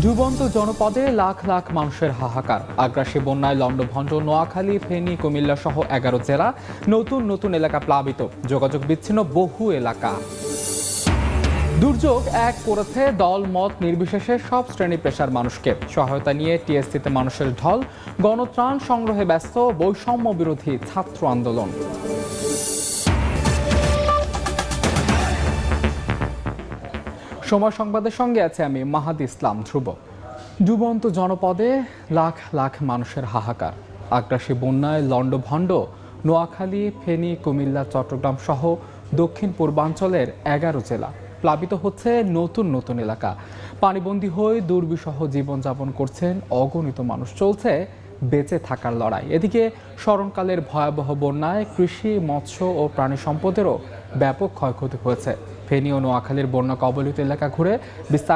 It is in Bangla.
ডুবন্ত জনপদে লাখ লাখ মানুষের হাহাকার। আগ্রাসী বন্যায় লন্ডভন্ড, নোয়াখালী, ফেনী, কুমিল্লা সহ 11 জেলা, নতুন নতুন এলাকা প্লাবিত, যোগাযোগ বিচ্ছিন্ন বহু এলাকা। দুর্যোগ এক করেছে দল মত নির্বিশেষে সব শ্রেণী পেশার মানুষকে। সহায়তা নিয়ে টিএসসিতে মানুষের ঢল, গণত্রাণ সংগ্রহে ব্যস্ত বৈষম্য বিরোধী ছাত্র আন্দোলন। সময় সংবাদের সঙ্গে আছে আমি মাহাদি ইসলাম ধ্রুব। ডুবন্ত জনপদে লাখ লাখ মানুষের হাহাকার। আগ্রাসী বন্যায় লন্ডভন্ড, নোয়াখালী, ফেনী, কুমিল্লা, চট্টগ্রাম সহ দক্ষিণ পূর্বাঞ্চলের 11 জেলা। প্লাবিত হচ্ছে নতুন নতুন এলাকা। পানিবন্দী হয়ে দুর্বিষহ জীবনযাপন করছেন অগণিত মানুষ। চলছে বেঁচে থাকার লড়াই। এদিকে স্মরণকালের ভয়াবহ বন্যায় কৃষি, মৎস্য ও প্রাণী সম্পদেরও ব্যাপক ক্ষয়ক্ষতি হয়েছে। ফেনী ও নোয়াখালীর বন্যা কবলিত এলাকা ঘুরে বিস্তারিত